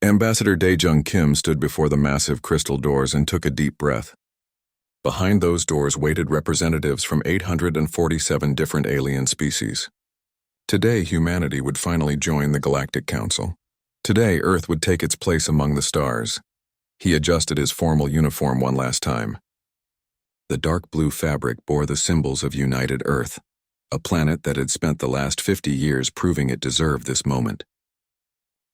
Ambassador Daejung Kim stood before the massive crystal doors and took a deep breath. Behind those doors waited representatives from 847 different alien species. Today, humanity would finally join the Galactic Council. Today, Earth would take its place among the stars. He adjusted his formal uniform one last time. The dark blue fabric bore the symbols of United Earth, a planet that had spent the last 50 years proving it deserved this moment.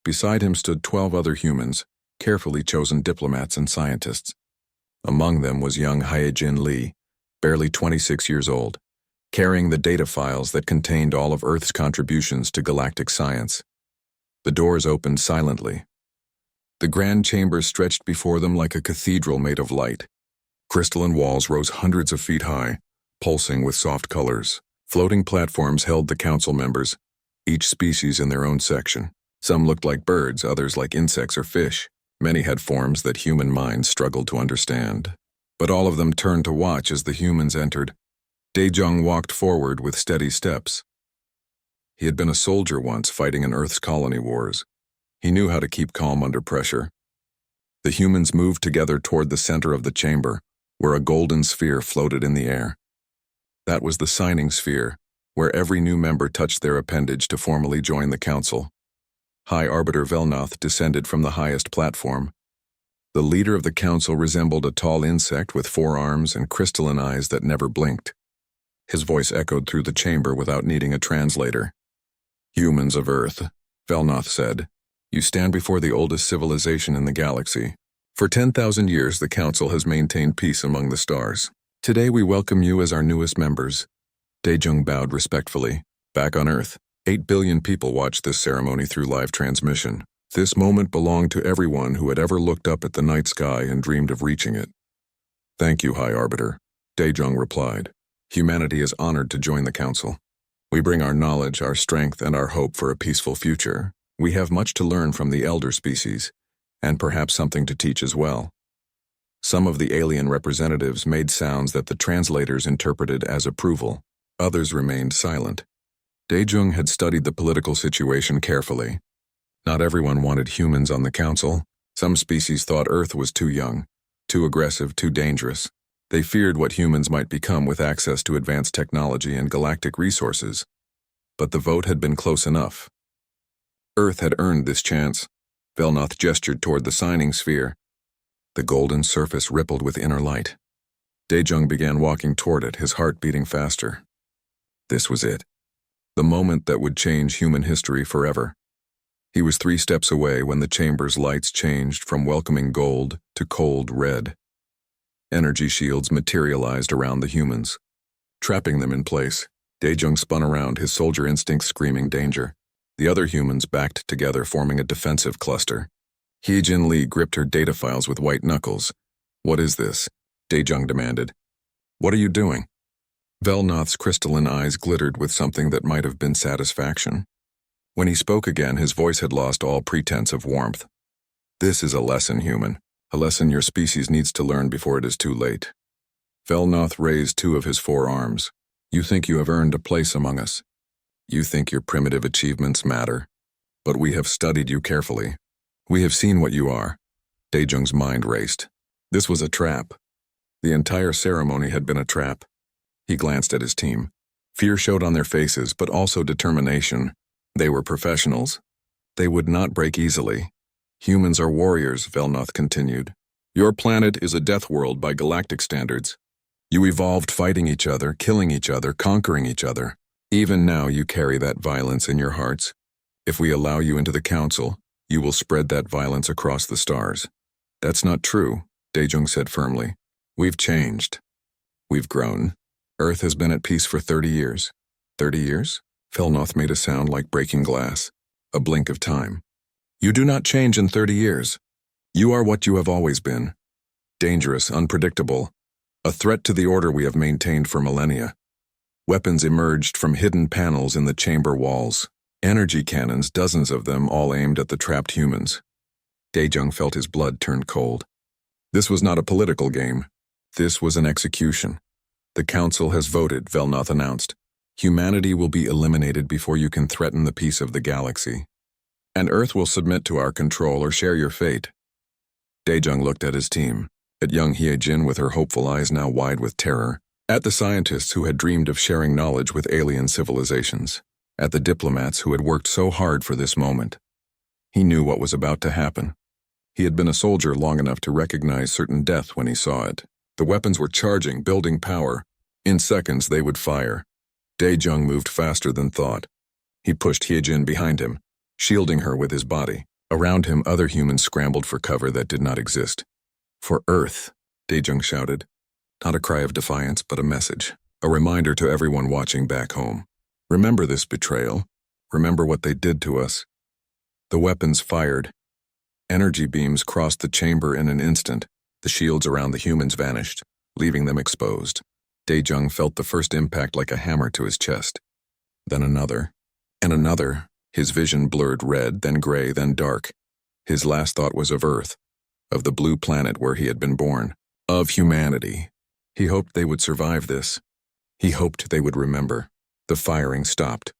Beside him stood 12 other humans, carefully chosen diplomats and scientists. Among them was young Hyejin Lee, barely 26 years old, carrying the data files that contained all of Earth's contributions to galactic science. The doors opened silently. The grand chamber stretched before them like a cathedral made of light. Crystalline walls rose hundreds of feet high, pulsing with soft colors. Floating platforms held the council members, each species in their own section. Some looked like birds, others like insects or fish. Many had forms that human minds struggled to understand. But all of them turned to watch as the humans entered. Daejung walked forward with steady steps. He had been a soldier once fighting in Earth's colony wars. He knew how to keep calm under pressure. The humans moved together toward the center of the chamber, where a golden sphere floated in the air. That was the signing sphere, where every new member touched their appendage to formally join the council. High Arbiter Velnoth descended from the highest platform. The leader of the council resembled a tall insect with 4 arms and crystalline eyes that never blinked. His voice echoed through the chamber without needing a translator. "Humans of Earth," Velnoth said, "you stand before the oldest civilization in the galaxy. For 10,000 years, the council has maintained peace among the stars. Today we welcome you as our newest members." Daejung bowed respectfully. Back on Earth, 8 billion people watched this ceremony through live transmission. This moment belonged to everyone who had ever looked up at the night sky and dreamed of reaching it. "Thank you, High Arbiter," Daejung replied. "Humanity is honored to join the council. We bring our knowledge, our strength, and our hope for a peaceful future. We have much to learn from the elder species, and perhaps something to teach as well." Some of the alien representatives made sounds that the translators interpreted as approval. Others remained silent. Daejung had studied the political situation carefully. Not everyone wanted humans on the council. Some species thought Earth was too young, too aggressive, too dangerous. They feared what humans might become with access to advanced technology and galactic resources. But the vote had been close enough. Earth had earned this chance. Velnoth gestured toward the signing sphere. The golden surface rippled with inner light. Daejung began walking toward it, his heart beating faster. This was it. The moment that would change human history forever. He was 3 steps away when the chamber's lights changed from welcoming gold to cold red. Energy shields materialized around the humans. Trapping them in place, Daejung spun around, his soldier instincts screaming danger. The other humans backed together, forming a defensive cluster. Hyejin Lee gripped her data files with white knuckles. "What is this?" Daejung demanded. "What are you doing?" Velnoth's crystalline eyes glittered with something that might have been satisfaction. When he spoke again, his voice had lost all pretense of warmth. "This is a lesson, human. A lesson your species needs to learn before it is too late." Velnoth raised 2 of his 4 arms. "You think you have earned a place among us. You think your primitive achievements matter. But we have studied you carefully. We have seen what you are." Daejung's mind raced. This was a trap. The entire ceremony had been a trap. He glanced at his team. Fear showed on their faces, but also determination. They were professionals. They would not break easily. "Humans are warriors," Velnoth continued. "Your planet is a death world by galactic standards. You evolved fighting each other, killing each other, conquering each other. Even now you carry that violence in your hearts. If we allow you into the council, you will spread that violence across the stars." "That's not true," Daejung said firmly. "We've changed. We've grown. Earth has been at peace for 30 years. 30 years? Velnoth made a sound like breaking glass. A blink of time. "You do not change in 30 years. You are what you have always been. Dangerous, unpredictable. A threat to the order we have maintained for millennia. Weapons emerged from hidden panels in the chamber walls. Energy cannons, dozens of them, all aimed at the trapped humans." Daejung felt his blood turn cold. This was not a political game. This was an execution. "The council has voted," Velnoth announced. "Humanity will be eliminated before you can threaten the peace of the galaxy." and Earth will submit to our control or share your fate. Daejung looked at his team, at young Hyejin with her hopeful eyes now wide with terror, at the scientists who had dreamed of sharing knowledge with alien civilizations, at the diplomats who had worked so hard for this moment. He knew what was about to happen. He had been a soldier long enough to recognize certain death when he saw it. The weapons were charging, building power. In seconds they would fire. Daejung moved faster than thought. He pushed Hyejin behind him, shielding her with his body. Around him other humans scrambled for cover that did not exist. "For Earth," Daejung shouted. Not a cry of defiance, but a message. A reminder to everyone watching back home. Remember this betrayal. Remember what they did to us. The weapons fired. Energy beams crossed the chamber in an instant. The shields around the humans vanished, leaving them exposed. Daejung felt the first impact like a hammer to his chest. Then another. And another. His vision blurred red, then gray, then dark. His last thought was of Earth, of the blue planet where he had been born, of humanity. He hoped they would survive this. He hoped they would remember. The firing stopped.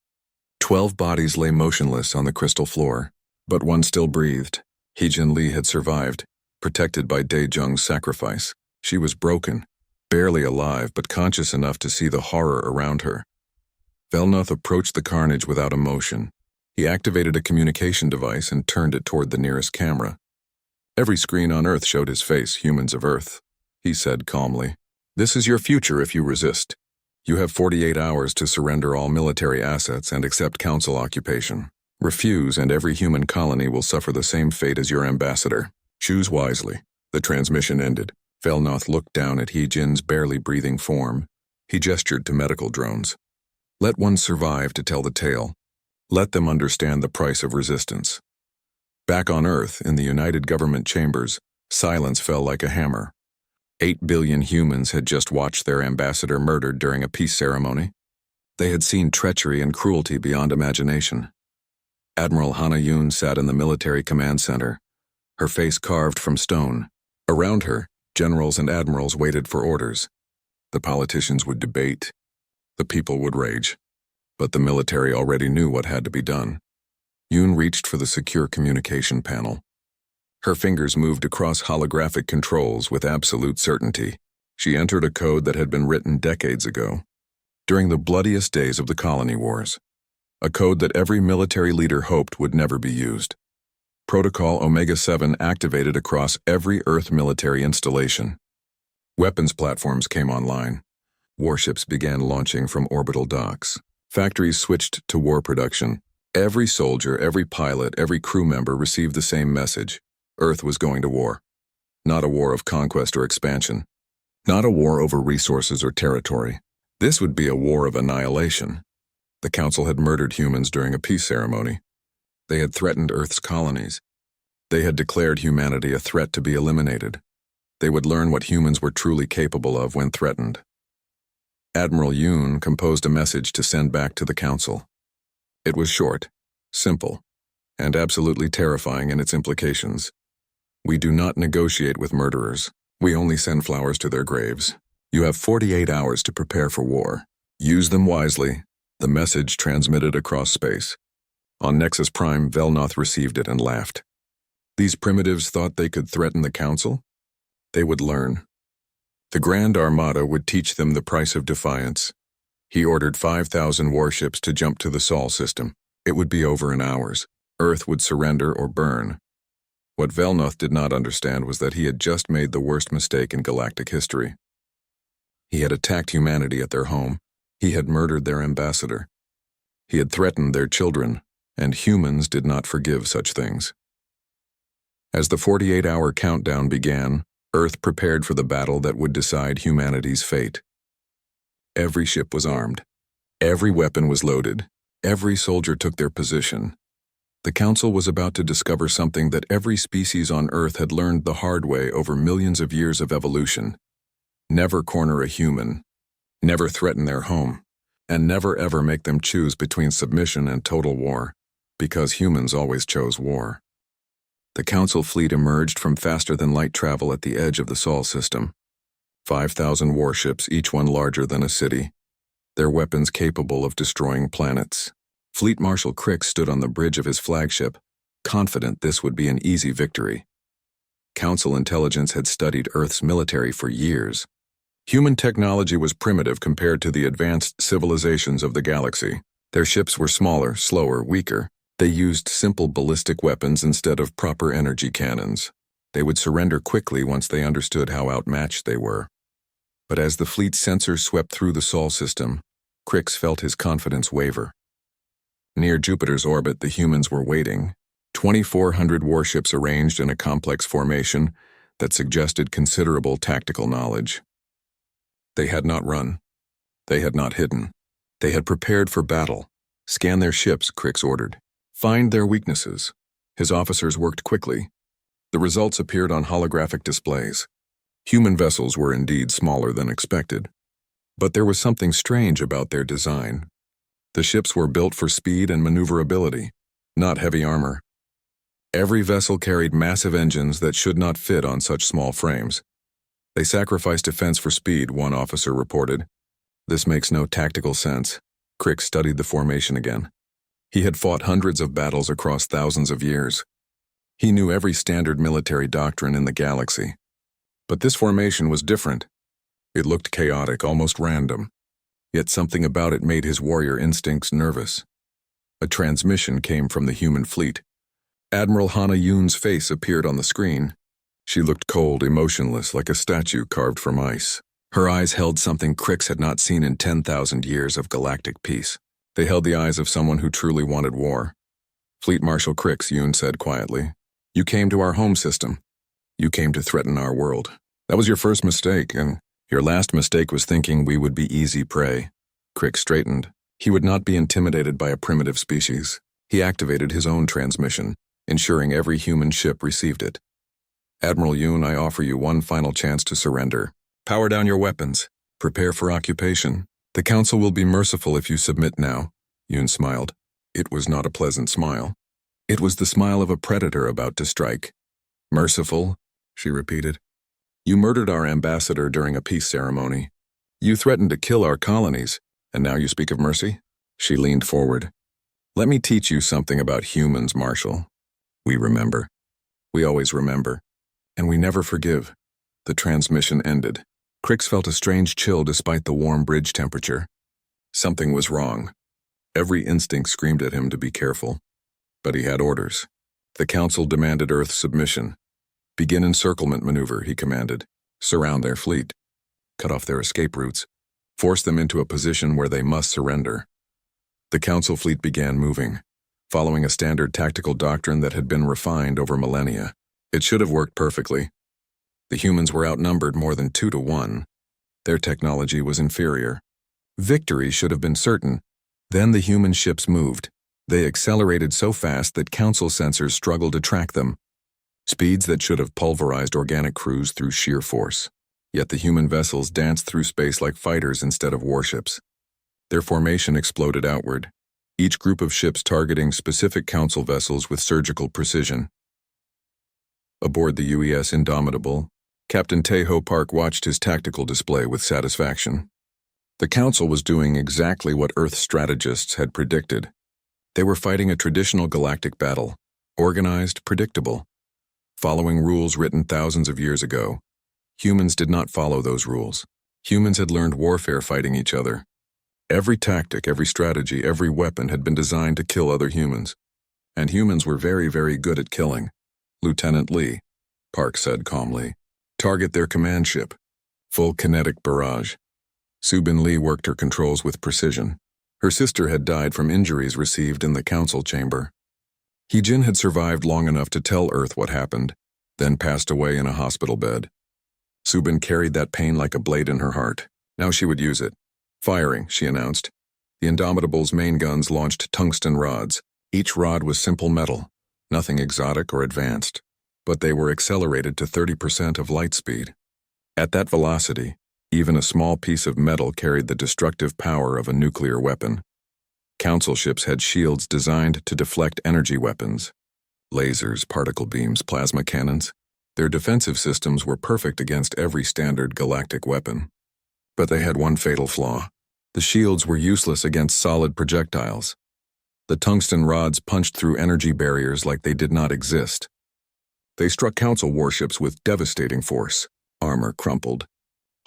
12 bodies lay motionless on the crystal floor, but one still breathed. Hyejin Lee had survived, protected by Daejung's sacrifice. She was broken, barely alive but conscious enough to see the horror around her. Velnoth approached the carnage without emotion. He activated a communication device and turned it toward the nearest camera. Every screen on Earth showed his face, humans of Earth. He said calmly, "This is your future if you resist. You have 48 hours to surrender all military assets and accept council occupation. Refuse and every human colony will suffer the same fate as your ambassador. Choose wisely." The transmission ended. Velnoth looked down at Hyejin's barely breathing form. He gestured to medical drones. Let one survive to tell the tale. Let them understand the price of resistance. Back on Earth, in the United Government chambers, silence fell like a hammer. 8 billion humans had just watched their ambassador murdered during a peace ceremony. They had seen treachery and cruelty beyond imagination. Admiral Hana Yoon sat in the military command center, her face carved from stone. Around her, generals and admirals waited for orders. The politicians would debate. The people would rage. But the military already knew what had to be done. Yoon reached for the secure communication panel. Her fingers moved across holographic controls with absolute certainty. She entered a code that had been written decades ago, during the bloodiest days of the colony wars. A code that every military leader hoped would never be used. Protocol Omega-7 activated across every Earth military installation. Weapons platforms came online. Warships began launching from orbital docks. Factories switched to war production. Every soldier, every pilot, every crew member received the same message. Earth was going to war. Not a war of conquest or expansion. Not a war over resources or territory. This would be a war of annihilation. The Council had murdered humans during a peace ceremony. They had threatened Earth's colonies. They had declared humanity a threat to be eliminated. They would learn what humans were truly capable of when threatened. Admiral Yoon composed a message to send back to the Council. It was short, simple, and absolutely terrifying in its implications. We do not negotiate with murderers. We only send flowers to their graves. You have 48 hours to prepare for war. Use them wisely. The message transmitted across space. On Nexus Prime, Velnoth received it and laughed. These primitives thought they could threaten the Council? They would learn. The Grand Armada would teach them the price of defiance. He ordered 5,000 warships to jump to the Sol system. It would be over in hours. Earth would surrender or burn. What Velnoth did not understand was that he had just made the worst mistake in galactic history. He had attacked humanity at their home. He had murdered their ambassador. He had threatened their children, and humans did not forgive such things. As the 48-hour countdown began, Earth prepared for the battle that would decide humanity's fate. Every ship was armed. Every weapon was loaded. Every soldier took their position. The Council was about to discover something that every species on Earth had learned the hard way over millions of years of evolution. Never corner a human. Never threaten their home. And never ever make them choose between submission and total war, because humans always chose war. The Council fleet emerged from faster-than-light travel at the edge of the Sol system. 5,000 warships, each one larger than a city. Their weapons capable of destroying planets. Fleet Marshal Crick stood on the bridge of his flagship, confident this would be an easy victory. Council intelligence had studied Earth's military for years. Human technology was primitive compared to the advanced civilizations of the galaxy. Their ships were smaller, slower, weaker. They used simple ballistic weapons instead of proper energy cannons. They would surrender quickly once they understood how outmatched they were. But as the fleet's sensors swept through the Sol system, Crix felt his confidence waver. Near Jupiter's orbit, the humans were waiting. 2,400 warships arranged in a complex formation that suggested considerable tactical knowledge. They had not run. They had not hidden. They had prepared for battle. Scan their ships, Crix ordered. Find their weaknesses. His officers worked quickly. The results appeared on holographic displays. Human vessels were indeed smaller than expected. But there was something strange about their design. The ships were built for speed and maneuverability, not heavy armor. Every vessel carried massive engines that should not fit on such small frames. They sacrificed defense for speed, one officer reported. This makes no tactical sense. Crix studied the formation again. He had fought hundreds of battles across thousands of years. He knew every standard military doctrine in the galaxy. But this formation was different. It looked chaotic, almost random. Yet something about it made his warrior instincts nervous. A transmission came from the human fleet. Admiral Hana Yoon's face appeared on the screen. She looked cold, emotionless, like a statue carved from ice. Her eyes held something Crix had not seen in 10,000 years of galactic peace. They held the eyes of someone who truly wanted war. Fleet Marshal Crix, Yoon said quietly. You came to our home system. You came to threaten our world. That was your first mistake, and your last mistake was thinking we would be easy prey. Crix straightened. He would not be intimidated by a primitive species. He activated his own transmission, ensuring every human ship received it. Admiral Yoon, I offer you one final chance to surrender. Power down your weapons. Prepare for occupation. The Council will be merciful if you submit now. Yoon smiled. It was not a pleasant smile. It was the smile of a predator about to strike. Merciful, she repeated. You murdered our ambassador during a peace ceremony. You threatened to kill our colonies, and now you speak of mercy? She leaned forward. Let me teach you something about humans, Marshal. We remember. We always remember. And we never forgive. The transmission ended. Crix felt a strange chill despite the warm bridge temperature. Something was wrong. Every instinct screamed at him to be careful. But he had orders. The Council demanded Earth's submission. Begin encirclement maneuver, he commanded. Surround their fleet. Cut off their escape routes. Force them into a position where they must surrender. The Council fleet began moving, following a standard tactical doctrine that had been refined over millennia. It should have worked perfectly. The humans were outnumbered more than 2 to 1. Their technology was inferior. Victory should have been certain. Then the human ships moved. They accelerated so fast that Council sensors struggled to track them. Speeds that should have pulverized organic crews through sheer force. Yet the human vessels danced through space like fighters instead of warships. Their formation exploded outward, each group of ships targeting specific Council vessels with surgical precision. Aboard the UES Indomitable, Captain Taeho Park watched his tactical display with satisfaction. The Council was doing exactly what Earth strategists had predicted. They were fighting a traditional galactic battle, organized, predictable. Following rules written thousands of years ago, humans did not follow those rules. Humans had learned warfare fighting each other. Every tactic, every strategy, every weapon had been designed to kill other humans. And humans were very, very good at killing. Lieutenant Lee, Park said calmly. Target their command ship. Full kinetic barrage. Subin Lee worked her controls with precision. Her sister had died from injuries received in the Council chamber. Heejin had survived long enough to tell Earth what happened, then passed away in a hospital bed. Subin carried that pain like a blade in her heart. Now she would use it. Firing, she announced. The Indomitable's main guns launched tungsten rods. Each rod was simple metal, nothing exotic or advanced, but they were accelerated to 30% of light speed. At that velocity, even a small piece of metal carried the destructive power of a nuclear weapon. Council ships had shields designed to deflect energy weapons. Lasers, particle beams, plasma cannons. Their defensive systems were perfect against every standard galactic weapon. But they had one fatal flaw. The shields were useless against solid projectiles. The tungsten rods punched through energy barriers like they did not exist. They struck Council warships with devastating force. Armor crumpled.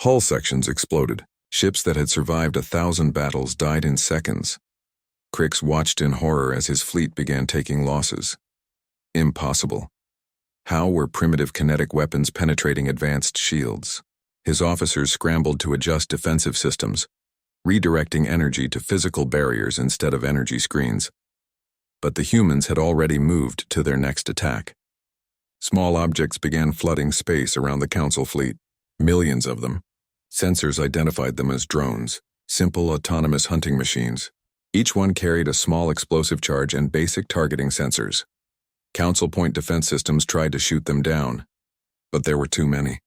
Hull sections exploded. Ships that had survived 1,000 battles died in seconds. Crix watched in horror as his fleet began taking losses. Impossible. How were primitive kinetic weapons penetrating advanced shields? His officers scrambled to adjust defensive systems, redirecting energy to physical barriers instead of energy screens. But the humans had already moved to their next attack. Small objects began flooding space around the Council fleet, millions of them. Sensors identified them as drones, simple autonomous hunting machines. Each one carried a small explosive charge and basic targeting sensors. Council point defense systems tried to shoot them down, but there were too many.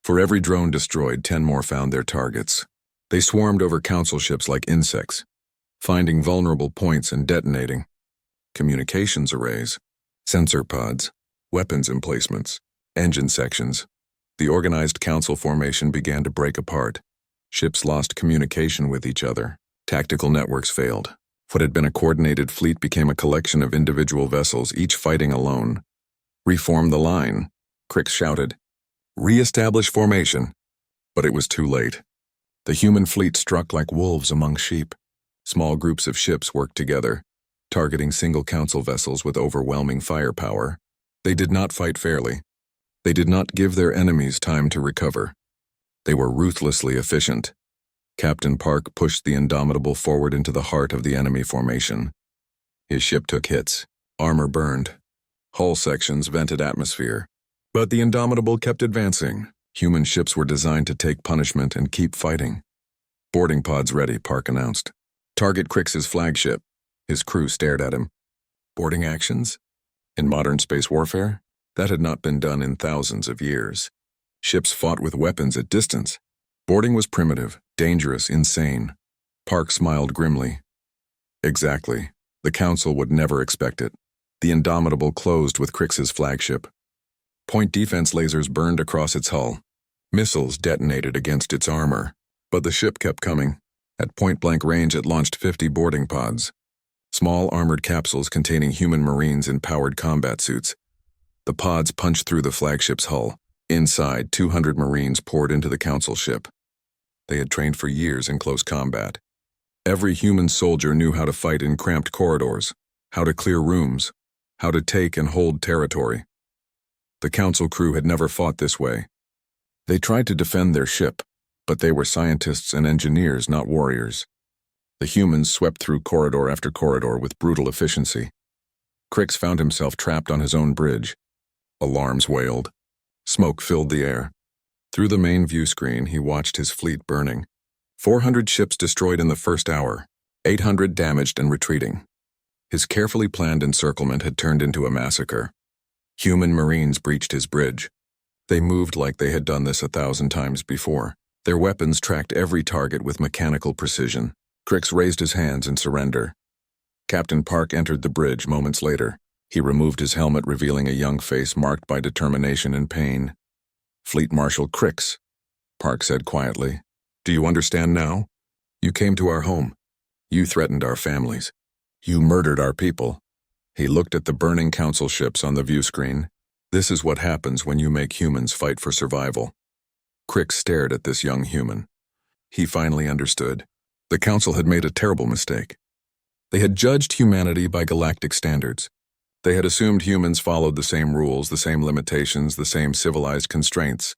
For every drone destroyed, 10 more found their targets. They swarmed over Council ships like insects, finding vulnerable points and detonating. Communications arrays, sensor pods, weapons emplacements, engine sections. The organized Council formation began to break apart. Ships lost communication with each other. Tactical networks failed. What had been a coordinated fleet became a collection of individual vessels, each fighting alone. "Reform the line," Crix shouted. "Re-establish formation." But it was too late. The human fleet struck like wolves among sheep. Small groups of ships worked together, targeting single Council vessels with overwhelming firepower. They did not fight fairly. They did not give their enemies time to recover. They were ruthlessly efficient. Captain Park pushed the Indomitable forward into the heart of the enemy formation. His ship took hits. Armor burned. Hull sections vented atmosphere. But the Indomitable kept advancing. Human ships were designed to take punishment and keep fighting. "Boarding pods ready," Park announced. "Target Crix's flagship." His crew stared at him. Boarding actions? In modern space warfare? That had not been done in thousands of years. Ships fought with weapons at distance. Boarding was primitive, dangerous, insane. Park smiled grimly. Exactly. The Council would never expect it. The Indomitable closed with Crix's flagship. Point defense lasers burned across its hull. Missiles detonated against its armor. But the ship kept coming. At point-blank range, it launched 50 boarding pods. Small armored capsules containing human Marines in powered combat suits. The pods punched through the flagship's hull. Inside, 200 Marines poured into the Council ship. They had trained for years in close combat. Every human soldier knew how to fight in cramped corridors, how to clear rooms, how to take and hold territory. The Council crew had never fought this way. They tried to defend their ship, but they were scientists and engineers, not warriors. The humans swept through corridor after corridor with brutal efficiency. Crix found himself trapped on his own bridge. Alarms wailed. Smoke filled the air. Through the main view screen, he watched his fleet burning. 400 ships destroyed in the first hour, 800 damaged and retreating. His carefully planned encirclement had turned into a massacre. Human Marines breached his bridge. They moved like they had done this 1,000 times before. Their weapons tracked every target with mechanical precision. Crix raised his hands in surrender. Captain Park entered the bridge moments later. He removed his helmet, revealing a young face marked by determination and pain. "Fleet Marshal Crix," Park said quietly. "Do you understand now? You came to our home. You threatened our families. You murdered our people." He looked at the burning Council ships on the view screen. "This is what happens when you make humans fight for survival." Crix stared at this young human. He finally understood. The Council had made a terrible mistake. They had judged humanity by galactic standards. They had assumed humans followed the same rules, the same limitations, the same civilized constraints.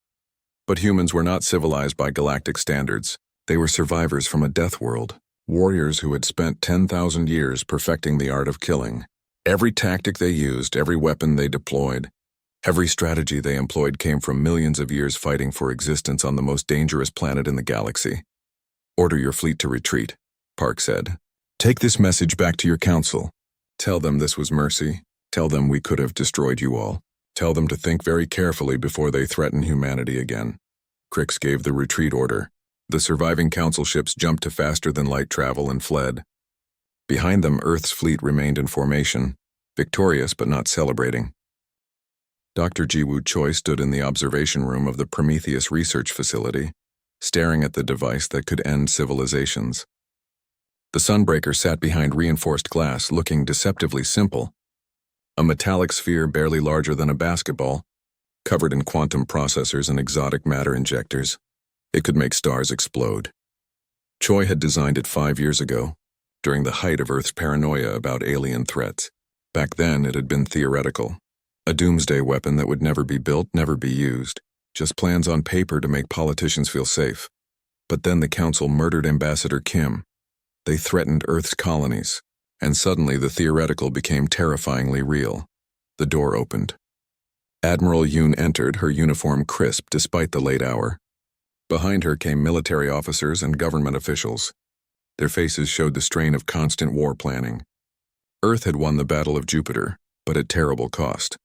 But humans were not civilized by galactic standards. They were survivors from a death world, warriors who had spent 10,000 years perfecting the art of killing. Every tactic they used, every weapon they deployed, every strategy they employed came from millions of years fighting for existence on the most dangerous planet in the galaxy. "Order your fleet to retreat," Park said. "Take this message back to your Council. Tell them this was mercy. Tell them we could have destroyed you all. Tell them to think very carefully before they threaten humanity again." Crix gave the retreat order. The surviving Council ships jumped to faster-than-light travel and fled. Behind them, Earth's fleet remained in formation, victorious but not celebrating. Dr. Jiwoo Choi stood in the observation room of the Prometheus research facility, staring at the device that could end civilizations. The Sunbreaker sat behind reinforced glass, looking deceptively simple. A metallic sphere barely larger than a basketball, covered in quantum processors and exotic matter injectors. It could make stars explode. Choi had designed it 5 years ago, during the height of Earth's paranoia about alien threats. Back then, it had been theoretical. A doomsday weapon that would never be built, never be used. Just plans on paper to make politicians feel safe. But then the Council murdered Ambassador Kim. They threatened Earth's colonies, and suddenly the theoretical became terrifyingly real. The door opened. Admiral Yoon entered, her uniform crisp despite the late hour. Behind her came military officers and government officials. Their faces showed the strain of constant war planning. Earth had won the Battle of Jupiter, but at terrible cost.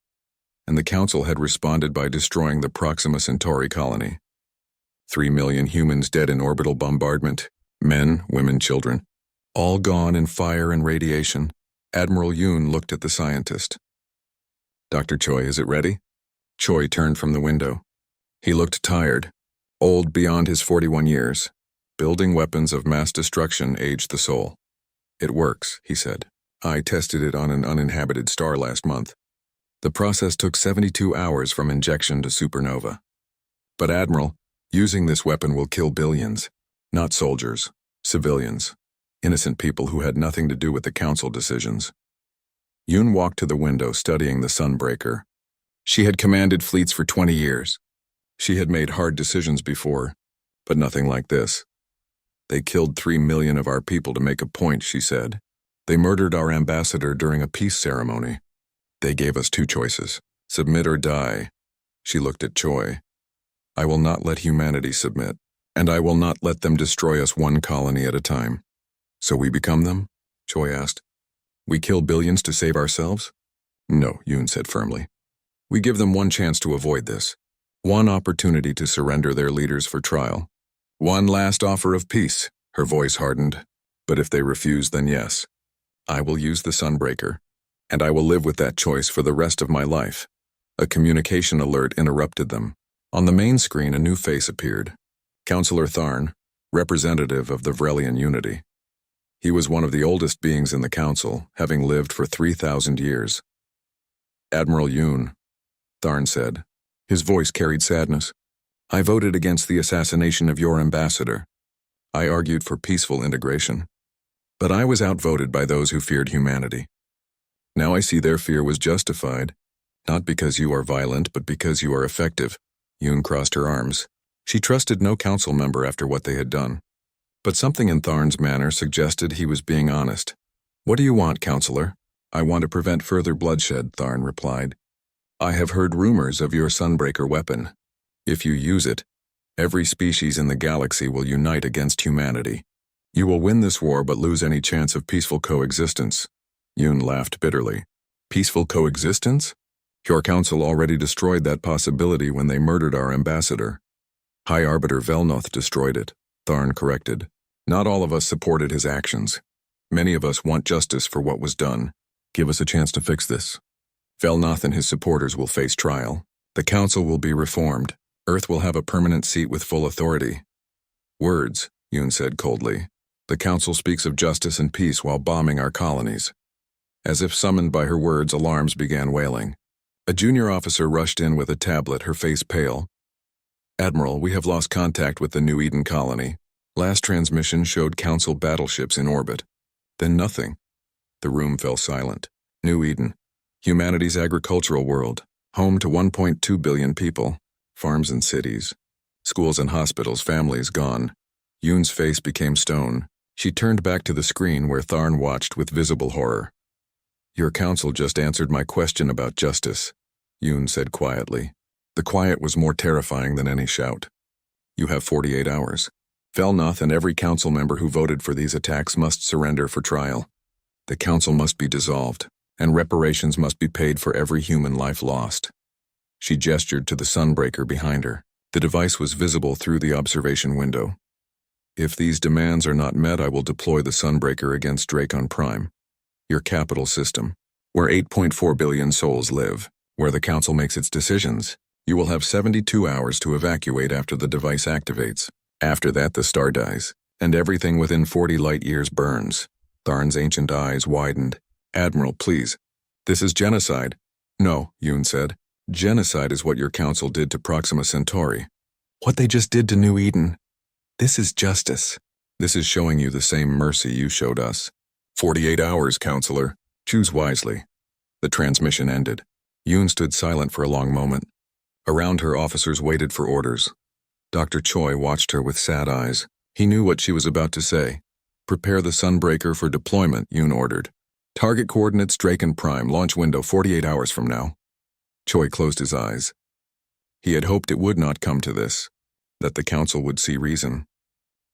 And the Council had responded by destroying the Proxima Centauri colony. 3 million humans dead in orbital bombardment, men, women, children, all gone in fire and radiation. Admiral Yoon looked at the scientist. "Dr. Choi, is it ready?" Choi turned from the window. He looked tired, old beyond his 41 years. Building weapons of mass destruction aged the soul. "It works," he said. "I tested it on an uninhabited star last month. The process took 72 hours from injection to supernova. But Admiral, using this weapon will kill billions. Not soldiers, civilians, innocent people who had nothing to do with the Council decisions." Yoon walked to the window, studying the Sunbreaker. She had commanded fleets for 20 years. She had made hard decisions before, but nothing like this. "They killed 3 million of our people to make a point," she said. "They murdered our ambassador during a peace ceremony. They gave us 2 choices, submit or die." She looked at Choi. "I will not let humanity submit, and I will not let them destroy us one colony at a time." "So we become them?" Choi asked. "We kill billions to save ourselves?" "No," Yoon said firmly. "We give them one chance to avoid this. One opportunity to surrender their leaders for trial. One last offer of peace." Her voice hardened. "But if they refuse, then yes. I will use the Sunbreaker, and I will live with that choice for the rest of my life." A communication alert interrupted them. On the main screen, a new face appeared. Councillor Tharn, representative of the Vrelian Unity. He was one of the oldest beings in the Council, having lived for 3,000 years. "Admiral Yoon," Tharn said. His voice carried sadness. "I voted against the assassination of your ambassador. I argued for peaceful integration. But I was outvoted by those who feared humanity. Now I see their fear was justified, not because you are violent, but because you are effective." Yoon crossed her arms. She trusted no council member after what they had done. But something in Tharn's manner suggested he was being honest. "What do you want, Counselor?" "I want to prevent further bloodshed," Tharn replied. "I have heard rumors of your Sunbreaker weapon. If you use it, every species in the galaxy will unite against humanity. You will win this war but lose any chance of peaceful coexistence." Yoon laughed bitterly. "Peaceful coexistence? Your council already destroyed that possibility when they murdered our ambassador." "High Arbiter Velnoth destroyed it," Tharn corrected. "Not all of us supported his actions. Many of us want justice for what was done. Give us a chance to fix this. Velnoth and his supporters will face trial. The council will be reformed. Earth will have a permanent seat with full authority." "Words," Yoon said coldly. "The council speaks of justice and peace while bombing our colonies." As if summoned by her words, alarms began wailing. A junior officer rushed in with a tablet, her face pale. "Admiral, we have lost contact with the New Eden colony. Last transmission showed council battleships in orbit." Then nothing. The room fell silent. New Eden, humanity's agricultural world, home to 1.2 billion people, farms and cities, schools and hospitals, families gone. Yoon's face became stone. She turned back to the screen where Tharn watched with visible horror. "Your council just answered my question about justice," Yoon said quietly. The quiet was more terrifying than any shout. "You have 48 hours. Velnoth and every council member who voted for these attacks must surrender for trial. The council must be dissolved, and reparations must be paid for every human life lost." She gestured to the Sunbreaker behind her. The device was visible through the observation window. "If these demands are not met, I will deploy the Sunbreaker against Dracon Prime, your capital system, where 8.4 billion souls live, where the council makes its decisions. You will have 72 hours to evacuate after the device activates. After that, the star dies. And everything within 40 light-years burns. Tharn's ancient eyes widened. Admiral, please. This is genocide. No, Yoon said. Genocide is what your council did to Proxima Centauri. What they just did to New Eden. This is justice. This is showing you the same mercy you showed us. 48 hours, Counselor. Choose wisely. The transmission ended. Yoon stood silent for a long moment. Around her, officers waited for orders. Dr. Choi watched her with sad eyes. He knew what she was about to say. Prepare the Sunbreaker for deployment, Yoon ordered. Target coordinates Draken Prime, launch window 48 hours from now. Choi closed his eyes. He had hoped it would not come to this, that the council would see reason.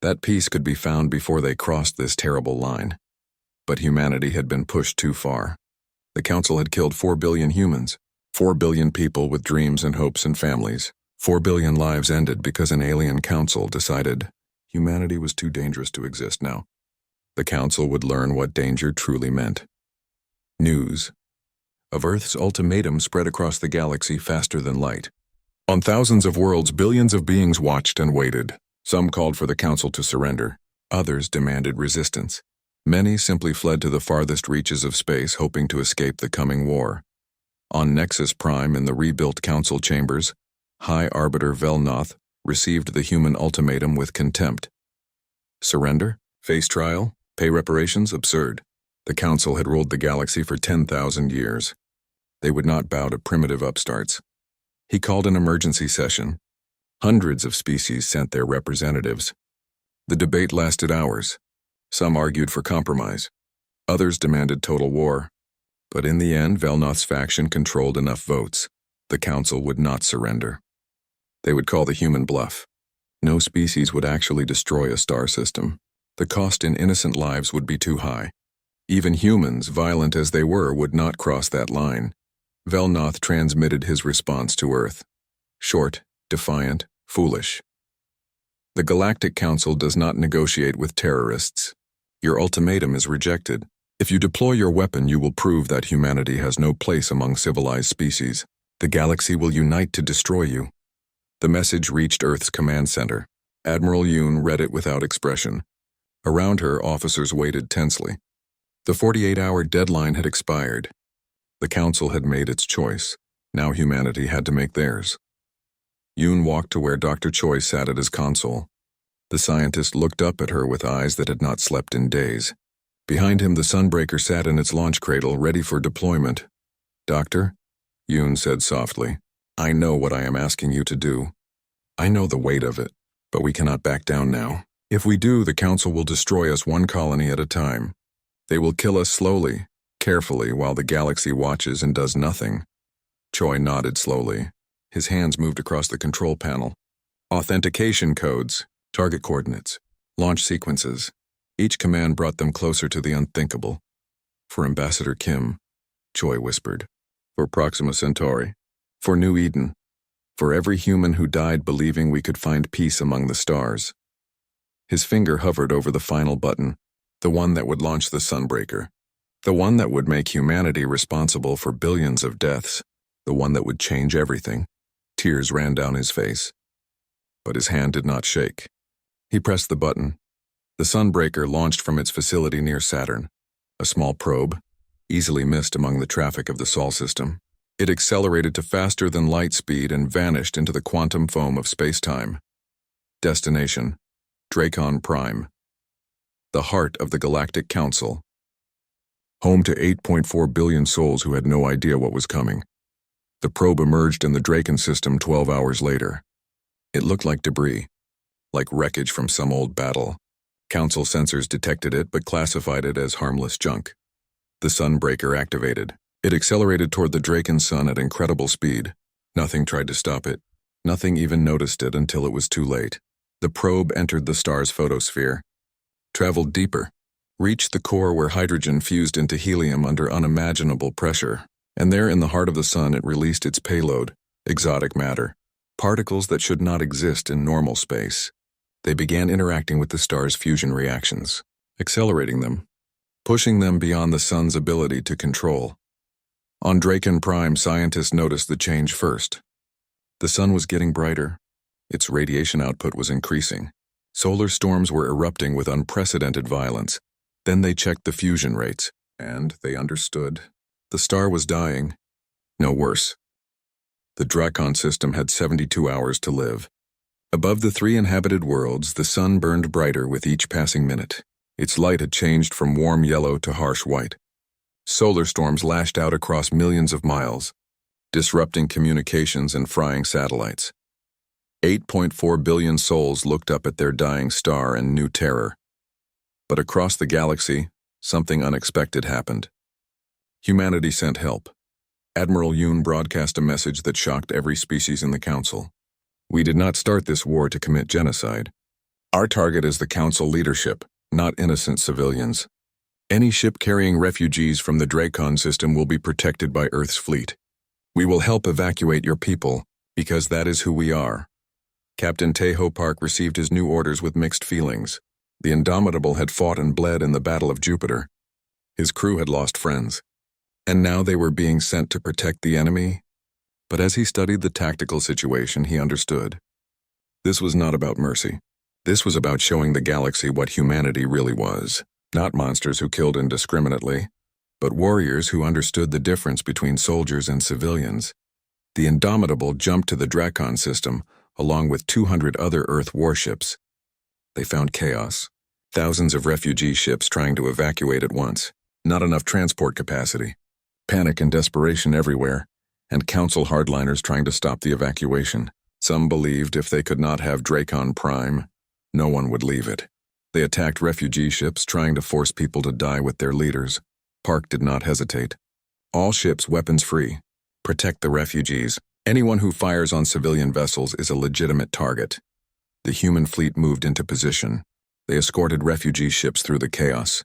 That peace could be found before they crossed this terrible line. But humanity had been pushed too far. The council had killed 4 billion humans, 4 billion people with dreams and hopes and families. 4 billion lives ended because an alien council decided humanity was too dangerous to exist now. The council would learn what danger truly meant. News of Earth's ultimatum spread across the galaxy faster than light. On thousands of worlds, billions of beings watched and waited. Some called for the council to surrender. Others demanded resistance. Many simply fled to the farthest reaches of space, hoping to escape the coming war. On Nexus Prime in the rebuilt council chambers, High Arbiter Velnoth received the human ultimatum with contempt. Surrender? Face trial? Pay reparations? Absurd. The council had ruled the galaxy for 10,000 years. They would not bow to primitive upstarts. He called an emergency session. Hundreds of species sent their representatives. The debate lasted hours. Some argued for compromise. Others demanded total war. But in the end, Velnoth's faction controlled enough votes. The council would not surrender. They would call the human bluff. No species would actually destroy a star system. The cost in innocent lives would be too high. Even humans, violent as they were, would not cross that line. Velnoth transmitted his response to Earth. Short, defiant, foolish. The Galactic Council does not negotiate with terrorists. Your ultimatum is rejected. If you deploy your weapon, you will prove that humanity has no place among civilized species. The galaxy will unite to destroy you. The message reached Earth's command center. Admiral Yoon read it without expression. Around her, officers waited tensely. The 48-hour deadline had expired. The council had made its choice. Now humanity had to make theirs. Yoon walked to where Dr. Choi sat at his console. The scientist looked up at her with eyes that had not slept in days. Behind him, the Sunbreaker sat in its launch cradle, ready for deployment. Doctor, Yoon said softly, I know what I am asking you to do. I know the weight of it, but we cannot back down now. If we do, the council will destroy us one colony at a time. They will kill us slowly, carefully, while the galaxy watches and does nothing. Choi nodded slowly. His hands moved across the control panel. Authentication codes, target coordinates, launch sequences. Each command brought them closer to the unthinkable. For Ambassador Kim, Choi whispered. For Proxima Centauri. For New Eden. For every human who died believing we could find peace among the stars. His finger hovered over the final button, the one that would launch the Sunbreaker. The one that would make humanity responsible for billions of deaths. The one that would change everything. Tears ran down his face. But his hand did not shake. He pressed the button. The Sunbreaker launched from its facility near Saturn. A small probe, easily missed among the traffic of the Sol system. It accelerated to faster than light speed and vanished into the quantum foam of space-time. Destination: Dracon Prime. The heart of the Galactic Council. Home to 8.4 billion souls who had no idea what was coming. The probe emerged in the Dracon system 12 hours later. It looked like debris, like wreckage from some old battle. Council sensors detected it but classified it as harmless junk. The Sunbreaker activated. It accelerated toward the Dracon sun at incredible speed. Nothing tried to stop it. Nothing even noticed it until it was too late. The probe entered the star's photosphere, traveled deeper, reached the core where hydrogen fused into helium under unimaginable pressure, and there in the heart of the sun it released its payload, exotic matter, particles that should not exist in normal space. They began interacting with the star's fusion reactions, accelerating them, pushing them beyond the sun's ability to control. On Dracon Prime, scientists noticed the change first. The sun was getting brighter. Its radiation output was increasing. Solar storms were erupting with unprecedented violence. Then they checked the fusion rates, and they understood. The star was dying. No worse. The Dracon system had 72 hours to live. Above the 3 inhabited worlds, the sun burned brighter with each passing minute. Its light had changed from warm yellow to harsh white. Solar storms lashed out across millions of miles, disrupting communications and frying satellites. 8.4 billion souls looked up at their dying star and knew terror. But across the galaxy, something unexpected happened. Humanity sent help. Admiral Yoon broadcast a message that shocked every species in the Council. We did not start this war to commit genocide. Our target is the Council leadership, not innocent civilians. Any ship carrying refugees from the Dracon system will be protected by Earth's fleet. We will help evacuate your people, because that is who we are. Captain Tejo Park received his new orders with mixed feelings. The Indomitable had fought and bled in the Battle of Jupiter. His crew had lost friends. And now they were being sent to protect the enemy? But as he studied the tactical situation, he understood. This was not about mercy. This was about showing the galaxy what humanity really was. Not monsters who killed indiscriminately, but warriors who understood the difference between soldiers and civilians. The Indomitable jumped to the Dracon system, along with 200 other Earth warships. They found chaos. Thousands of refugee ships trying to evacuate at once. Not enough transport capacity. Panic and desperation everywhere, and Council hardliners trying to stop the evacuation. Some believed if they could not have Dracon Prime, no one would leave it. They attacked refugee ships, trying to force people to die with their leaders. Park did not hesitate. All ships weapons-free. Protect the refugees. Anyone who fires on civilian vessels is a legitimate target. The human fleet moved into position. They escorted refugee ships through the chaos.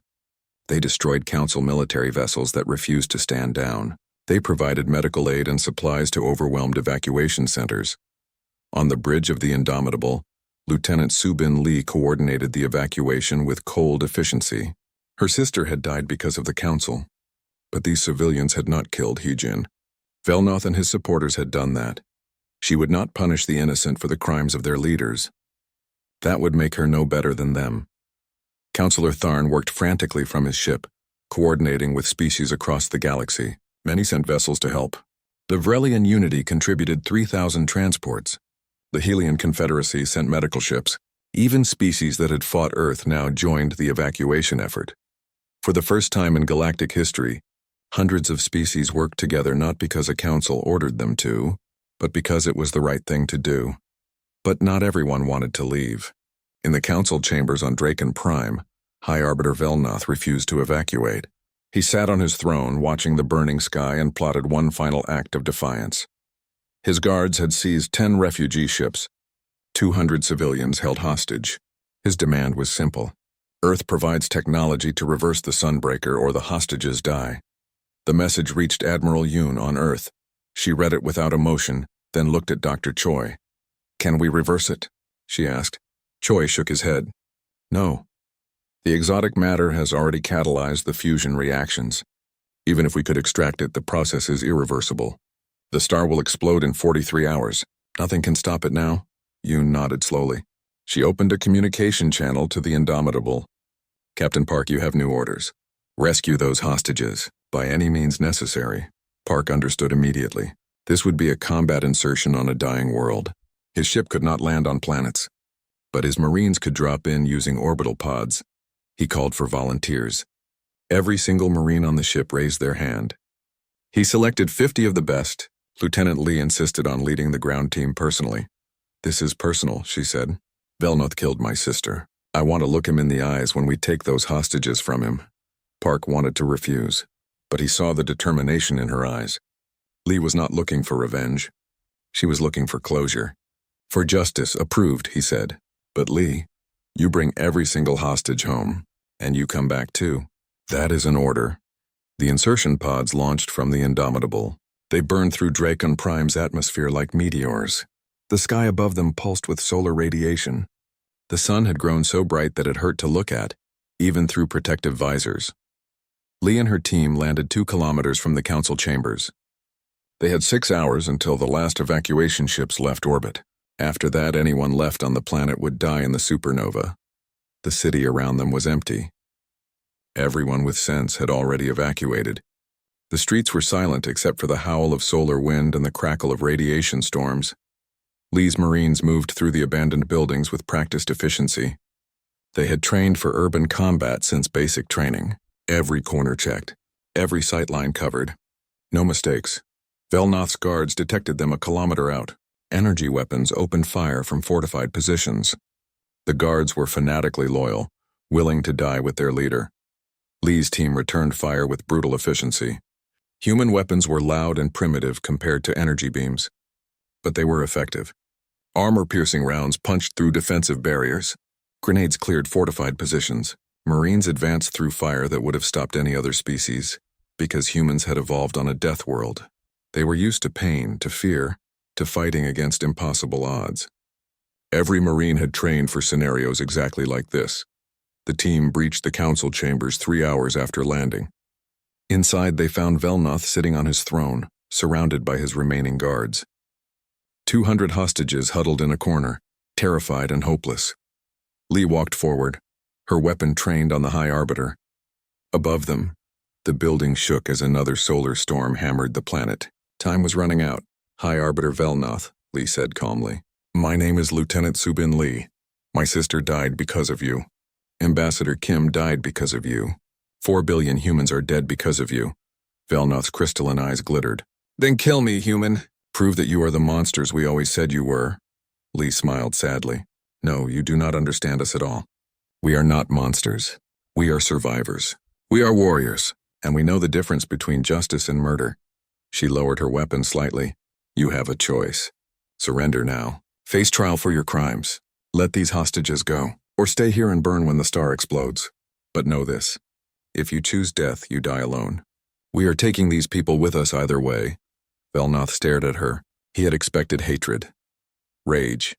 They destroyed Council military vessels that refused to stand down. They provided medical aid and supplies to overwhelmed evacuation centers. On the bridge of the Indomitable, Lieutenant Subin Lee coordinated the evacuation with cold efficiency. Her sister had died because of the Council. But these civilians had not killed Heejin. Velnoth and his supporters had done that. She would not punish the innocent for the crimes of their leaders. That would make her no better than them. Counselor Tharn worked frantically from his ship, coordinating with species across the galaxy. Many sent vessels to help. The Vrelian Unity contributed 3,000 transports. The Helian Confederacy sent medical ships. Even species that had fought Earth now joined the evacuation effort. For the first time in galactic history, hundreds of species worked together not because a council ordered them to, but because it was the right thing to do. But not everyone wanted to leave. In the council chambers on Dracon Prime, High Arbiter Velnoth refused to evacuate. He sat on his throne, watching the burning sky, and plotted one final act of defiance. His guards had seized 10 refugee ships. 200 civilians held hostage. His demand was simple. Earth provides technology to reverse the Sunbreaker or the hostages die. The message reached Admiral Yoon on Earth. She read it without emotion, then looked at Dr. Choi. "Can we reverse it?" she asked. Choi shook his head. "No. The exotic matter has already catalyzed the fusion reactions. Even if we could extract it, the process is irreversible. The star will explode in 43 hours. Nothing can stop it now." Yoon nodded slowly. She opened a communication channel to the Indomitable. "Captain Park, you have new orders. Rescue those hostages, by any means necessary." Park understood immediately. This would be a combat insertion on a dying world. His ship could not land on planets, but his Marines could drop in using orbital pods. He called for volunteers. Every single Marine on the ship raised their hand. He selected 50 of the best. Lieutenant Lee insisted on leading the ground team personally. "This is personal," she said. "Velnoth killed my sister. I want to look him in the eyes when we take those hostages from him." Park wanted to refuse, but he saw the determination in her eyes. Lee was not looking for revenge. She was looking for closure. "For justice, approved," he said. "But Lee, you bring every single hostage home, and you come back too." "That is an order." The insertion pods launched from the Indomitable. They burned through Dracon Prime's atmosphere like meteors. The sky above them pulsed with solar radiation. The sun had grown so bright that it hurt to look at, even through protective visors. Lee and her team landed 2 kilometers from the council chambers. They had 6 hours until the last evacuation ships left orbit. After that, anyone left on the planet would die in the supernova. The city around them was empty. Everyone with sense had already evacuated. The streets were silent except for the howl of solar wind and the crackle of radiation storms. Lee's Marines moved through the abandoned buildings with practiced efficiency. They had trained for urban combat since basic training. Every corner checked, every sightline covered. No mistakes. Velnoth's guards detected them a kilometer out. Energy weapons opened fire from fortified positions. The guards were fanatically loyal, willing to die with their leader. Lee's team returned fire with brutal efficiency. Human weapons were loud and primitive compared to energy beams, but they were effective. Armor-piercing rounds punched through defensive barriers. Grenades cleared fortified positions. Marines advanced through fire that would have stopped any other species, because humans had evolved on a death world. They were used to pain, to fear, to fighting against impossible odds. Every Marine had trained for scenarios exactly like this. The team breached the council chambers 3 hours after landing. Inside, they found Velnoth sitting on his throne, surrounded by his remaining guards. 200 hostages huddled in a corner, terrified and hopeless. Lee walked forward, her weapon trained on the High Arbiter. Above them, the building shook as another solar storm hammered the planet. Time was running out. High Arbiter Velnoth, Lee said calmly. My name is Lieutenant Subin Lee. My sister died because of you. Ambassador Kim died because of you. 4 billion humans are dead because of you. Velnoth's crystalline eyes glittered. Then kill me, human. Prove that you are the monsters we always said you were. Lee smiled sadly. No, you do not understand us at all. We are not monsters. We are survivors. We are warriors, and we know the difference between justice and murder. She lowered her weapon slightly. You have a choice. Surrender now. Face trial for your crimes. Let these hostages go, or stay here and burn when the star explodes. But know this. If you choose death, you die alone. We are taking these people with us either way. Velnoth stared at her. He had expected hatred. Rage.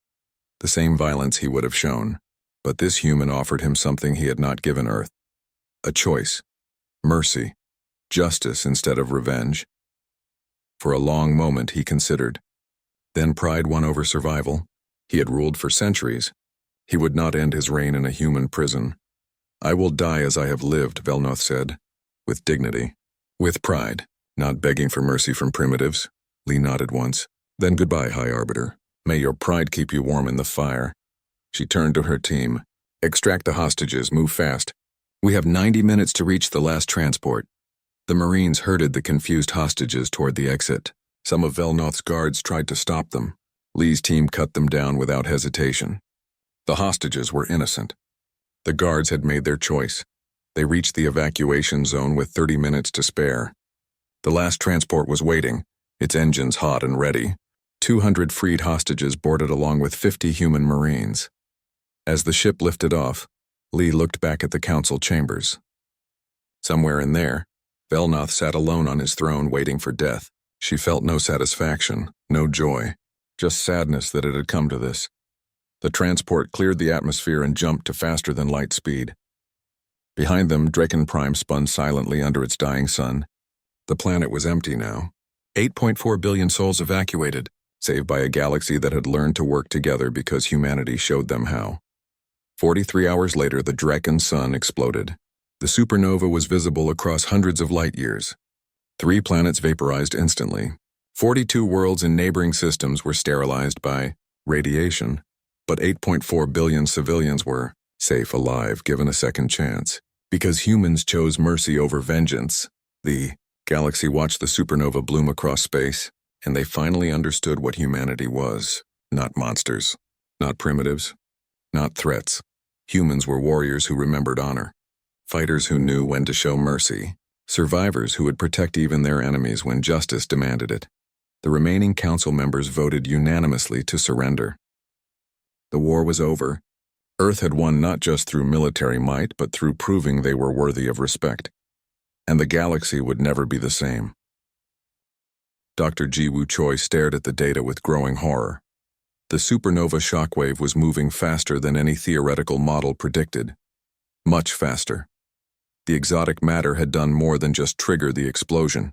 The same violence he would have shown. But this human offered him something he had not given Earth. A choice. Mercy. Justice instead of revenge. For a long moment he considered. Then pride won over survival. He had ruled for centuries. He would not end his reign in a human prison. I will die as I have lived, Velnoth said, with dignity, with pride, not begging for mercy from primitives. Lee nodded once. Then goodbye, High Arbiter. May your pride keep you warm in the fire. She turned to her team. Extract the hostages, move fast. We have 90 minutes to reach the last transport. The Marines herded the confused hostages toward the exit. Some of Velnoth's guards tried to stop them. Lee's team cut them down without hesitation. The hostages were innocent. The guards had made their choice. They reached the evacuation zone with 30 minutes to spare. The last transport was waiting, its engines hot and ready. 200 freed hostages boarded along with 50 human Marines. As the ship lifted off, Lee looked back at the council chambers. Somewhere in there, Velnoth sat alone on his throne waiting for death. She felt no satisfaction, no joy, just sadness that it had come to this. The transport cleared the atmosphere and jumped to faster than light speed. Behind them, Draken Prime spun silently under its dying sun. The planet was empty now. 8.4 billion souls evacuated, save by a galaxy that had learned to work together because humanity showed them how. 43 hours later, the Draken sun exploded. The supernova was visible across hundreds of light years. 3 planets vaporized instantly. 42 worlds in neighboring systems were sterilized by radiation, but 8.4 billion civilians were safe alive, given a second chance. Because humans chose mercy over vengeance, the galaxy watched the supernova bloom across space, and they finally understood what humanity was. Not monsters, not primitives, not threats. Humans were warriors who remembered honor, fighters who knew when to show mercy, survivors who would protect even their enemies when justice demanded it. The remaining council members voted unanimously to surrender. The war was over. Earth had won not just through military might, but through proving they were worthy of respect. And the galaxy would never be the same. Dr. Ji Woo Choi stared at the data with growing horror. The supernova shockwave was moving faster than any theoretical model predicted. Much faster. The exotic matter had done more than just trigger the explosion.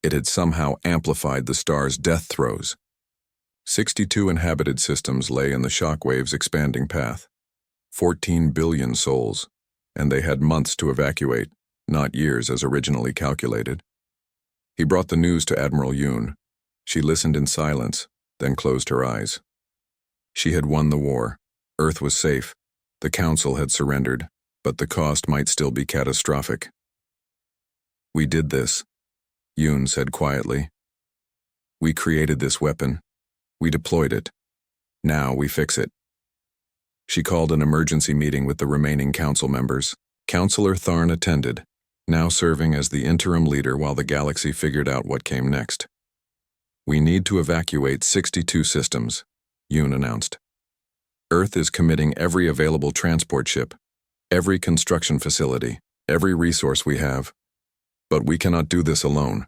It had somehow amplified the star's death throes. 62 inhabited systems lay in the shockwave's expanding path. 14 billion souls, and they had months to evacuate, not years as originally calculated. He brought the news to Admiral Yoon. She listened in silence, then closed her eyes. She had won the war. Earth was safe. The Council had surrendered, but the cost might still be catastrophic. "We did this," Yoon said quietly. "We created this weapon. We deployed it. Now we fix it." She called an emergency meeting with the remaining council members. Counselor Tharn attended, now serving as the interim leader while the galaxy figured out what came next. "We need to evacuate 62 systems," Yoon announced. "Earth is committing every available transport ship, every construction facility, every resource we have. But we cannot do this alone.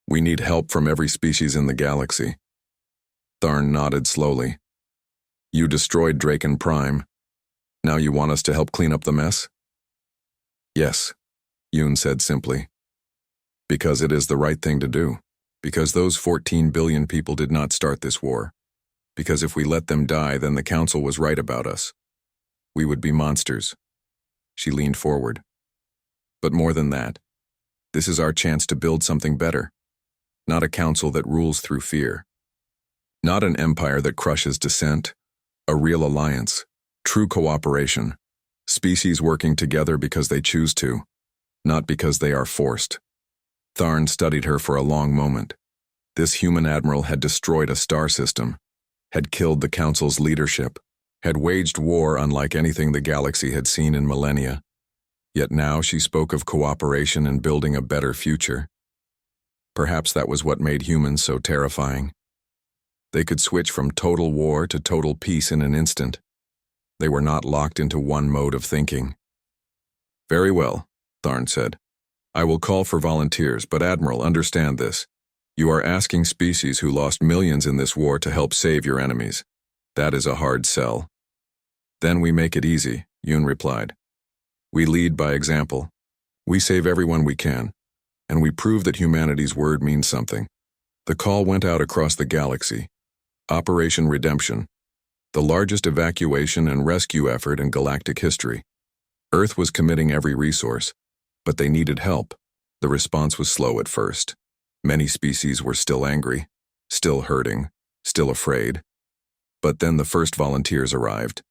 We need help from every species in the galaxy." Tharn nodded slowly. "You destroyed Draken Prime. Now you want us to help clean up the mess?" "Yes," Yoon said simply. "Because it is the right thing to do. Because those 14 billion people did not start this war. Because if we let them die, then the Council was right about us. We would be monsters." She leaned forward. "But more than that, this is our chance to build something better. Not a council that rules through fear. Not an empire that crushes dissent. A real alliance. True cooperation. Species working together because they choose to, not because they are forced." Tharn studied her for a long moment. This human admiral had destroyed a star system, had killed the Council's leadership, had waged war unlike anything the galaxy had seen in millennia. Yet now she spoke of cooperation and building a better future. Perhaps that was what made humans so terrifying. They could switch from total war to total peace in an instant. They were not locked into one mode of thinking. "Very well," Tharn said. "I will call for volunteers, but Admiral, understand this. You are asking species who lost millions in this war to help save your enemies. That is a hard sell." "Then we make it easy," Yoon replied. "We lead by example. We save everyone we can, and we prove that humanity's word means something." The call went out across the galaxy. Operation Redemption, the largest evacuation and rescue effort in galactic history. Earth was committing every resource, but they needed help. The response was slow at first. Many species were still angry, still hurting, still afraid. But then the first volunteers arrived.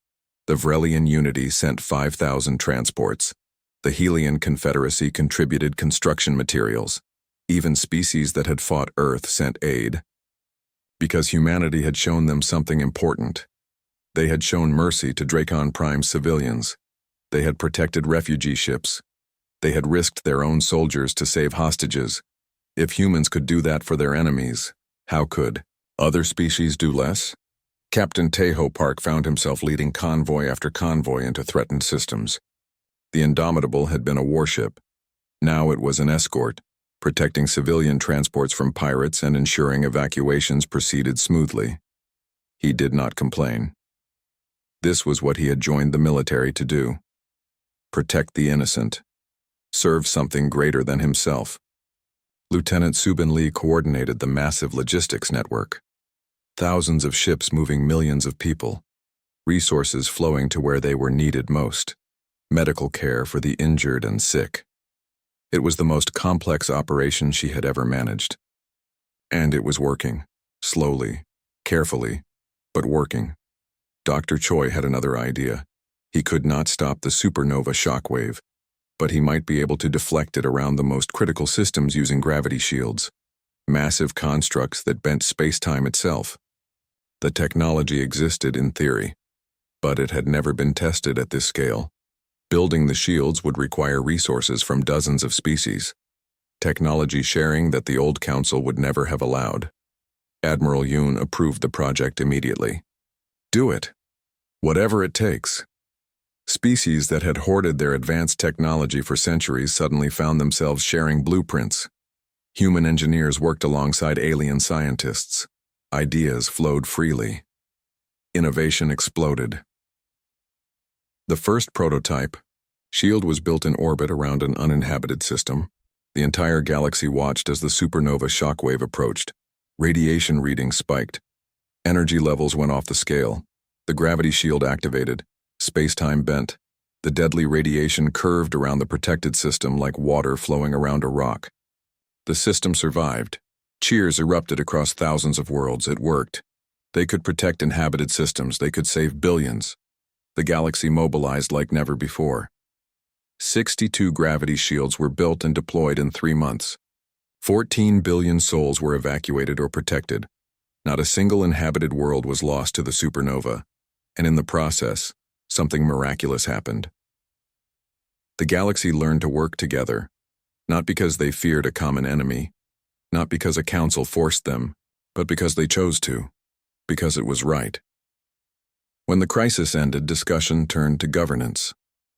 The Vrelian Unity sent 5,000 transports. The Helian Confederacy contributed construction materials. Even species that had fought Earth sent aid. Because humanity had shown them something important. They had shown mercy to Draken Prime's civilians. They had protected refugee ships. They had risked their own soldiers to save hostages. If humans could do that for their enemies, how could other species do less? Captain Tejo Park found himself leading convoy after convoy into threatened systems. The Indomitable had been a warship. Now it was an escort, protecting civilian transports from pirates and ensuring evacuations proceeded smoothly. He did not complain. This was what he had joined the military to do. Protect the innocent. Serve something greater than himself. Lieutenant Subin Lee coordinated the massive logistics network. Thousands of ships moving millions of people. Resources flowing to where they were needed most. Medical care for the injured and sick. It was the most complex operation she had ever managed. And it was working. Slowly, carefully, but working. Dr. Choi had another idea. He could not stop the supernova shockwave, but he might be able to deflect it around the most critical systems using gravity shields. Massive constructs that bent space-time itself. The technology existed in theory, but it had never been tested at this scale. Building the shields would require resources from dozens of species. Technology sharing that the old council would never have allowed. Admiral Yoon approved the project immediately. Do it. Whatever it takes. Species that had hoarded their advanced technology for centuries suddenly found themselves sharing blueprints. Human engineers worked alongside alien scientists. Ideas flowed freely. Innovation exploded. The first prototype, SHIELD, was built in orbit around an uninhabited system. The entire galaxy watched as the supernova shockwave approached. Radiation readings spiked. Energy levels went off the scale. The gravity shield activated. Space-time bent. The deadly radiation curved around the protected system like water flowing around a rock. The system survived. Cheers erupted across thousands of worlds. It worked. They could protect inhabited systems. They could save billions. The galaxy mobilized like never before. 62 gravity shields were built and deployed in 3 months. 14 billion souls were evacuated or protected. Not a single inhabited world was lost to the supernova. And in the process, something miraculous happened. The galaxy learned to work together, not because they feared a common enemy, not because a council forced them, but because they chose to, because it was right. When the crisis ended, discussion turned to governance.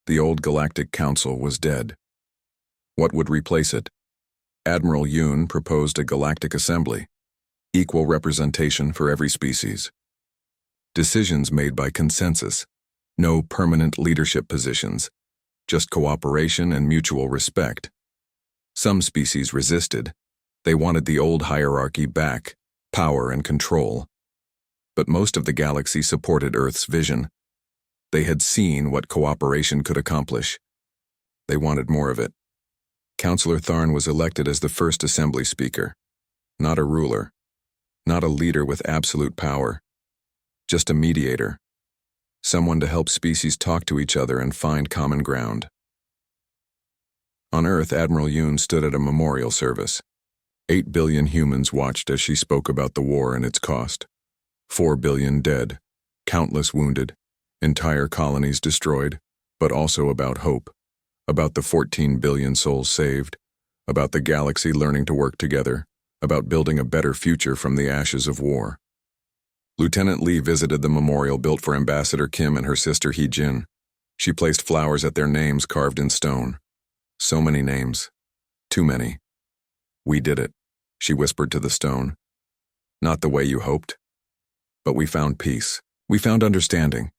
The old Galactic Council was dead. What would replace it? Admiral Yoon proposed a Galactic Assembly, equal representation for every species. Decisions made by consensus, no permanent leadership positions, just cooperation and mutual respect. Some species resisted. They wanted the old hierarchy back, power and control. But most of the galaxy supported Earth's vision. They had seen what cooperation could accomplish. They wanted more of it. Councillor Tharn was elected as the first assembly speaker. Not a ruler. Not a leader with absolute power. Just a mediator. Someone to help species talk to each other and find common ground. On Earth, Admiral Yoon stood at a memorial service. 8 billion humans watched as she spoke about the war and its cost. 4 billion dead, countless wounded, entire colonies destroyed, but also about hope, about the 14 billion souls saved, about the galaxy learning to work together, about building a better future from the ashes of war. Lieutenant Lee visited the memorial built for Ambassador Kim and her sister Hee-jin. She placed flowers at their names carved in stone. So many names. Too many. "We did it," she whispered to the stone. "Not the way you hoped. But we found peace. We found understanding.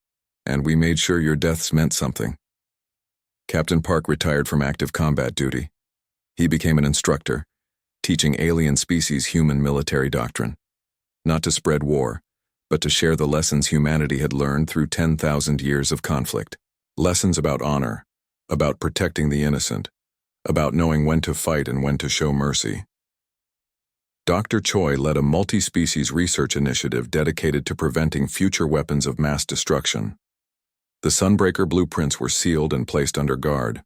And we made sure your deaths meant something." Captain Park retired from active combat duty. He became an instructor, teaching alien species human military doctrine. Not to spread war, but to share the lessons humanity had learned through 10,000 years of conflict. Lessons about honor, about protecting the innocent, about knowing when to fight and when to show mercy. Dr. Choi led a multi-species research initiative dedicated to preventing future weapons of mass destruction. The Sunbreaker blueprints were sealed and placed under guard.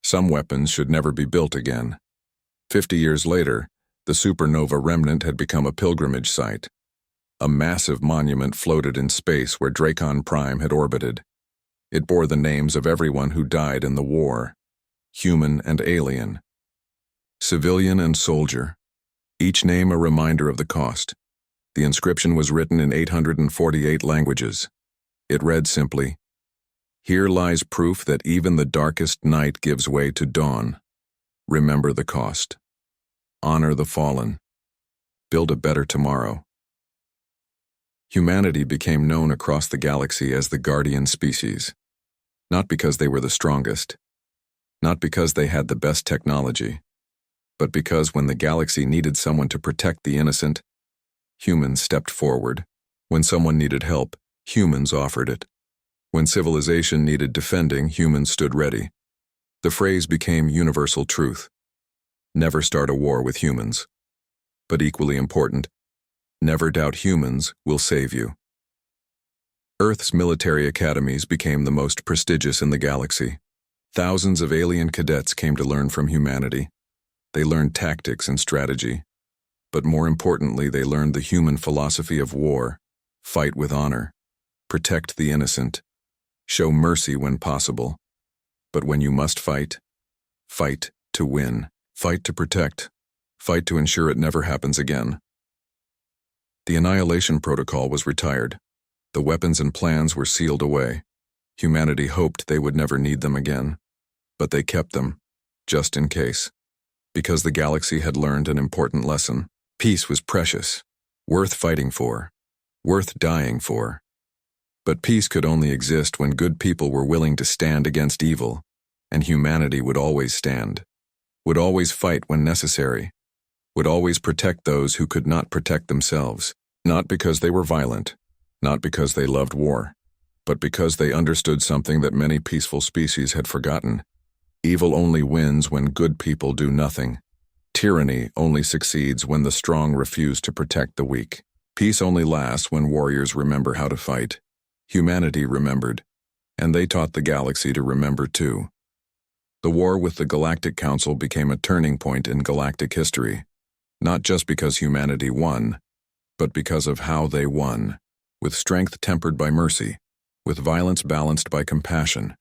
Some weapons should never be built again. 50 years later, the supernova remnant had become a pilgrimage site. A massive monument floated in space where Dracon Prime had orbited. It bore the names of everyone who died in the war, human and alien, civilian and soldier, each name a reminder of the cost. The inscription was written in 848 languages. It read simply, "Here lies proof that even the darkest night gives way to dawn. Remember the cost. Honor the fallen. Build a better tomorrow." Humanity became known across the galaxy as the guardian species, not because they were the strongest, not because they had the best technology, but because when the galaxy needed someone to protect the innocent, humans stepped forward. When someone needed help, humans offered it. When civilization needed defending, humans stood ready. The phrase became universal truth. Never start a war with humans. But equally important, never doubt humans will save you. Earth's military academies became the most prestigious in the galaxy. Thousands of alien cadets came to learn from humanity. They learned tactics and strategy. But more importantly, they learned the human philosophy of war: fight with honor, protect the innocent, show mercy when possible. But when you must fight, fight to win, fight to protect, fight to ensure it never happens again. The Annihilation Protocol was retired. The weapons and plans were sealed away. Humanity hoped they would never need them again. But they kept them, just in case. Because the galaxy had learned an important lesson. Peace was precious, worth fighting for, worth dying for. But peace could only exist when good people were willing to stand against evil, and humanity would always stand, would always fight when necessary, would always protect those who could not protect themselves. Not because they were violent, not because they loved war, but because they understood something that many peaceful species had forgotten. Evil only wins when good people do nothing. Tyranny only succeeds when the strong refuse to protect the weak. Peace only lasts when warriors remember how to fight. Humanity remembered, and they taught the galaxy to remember too. The war with the Galactic Council became a turning point in galactic history, not just because humanity won, but because of how they won, with strength tempered by mercy, with violence balanced by compassion,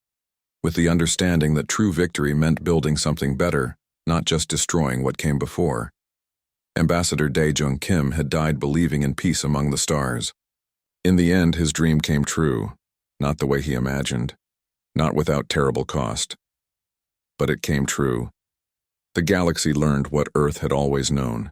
with the understanding that true victory meant building something better, not just destroying what came before. Ambassador Dae-jung Kim had died believing in peace among the stars. In the end, his dream came true, not the way he imagined, not without terrible cost. But it came true. The galaxy learned what Earth had always known.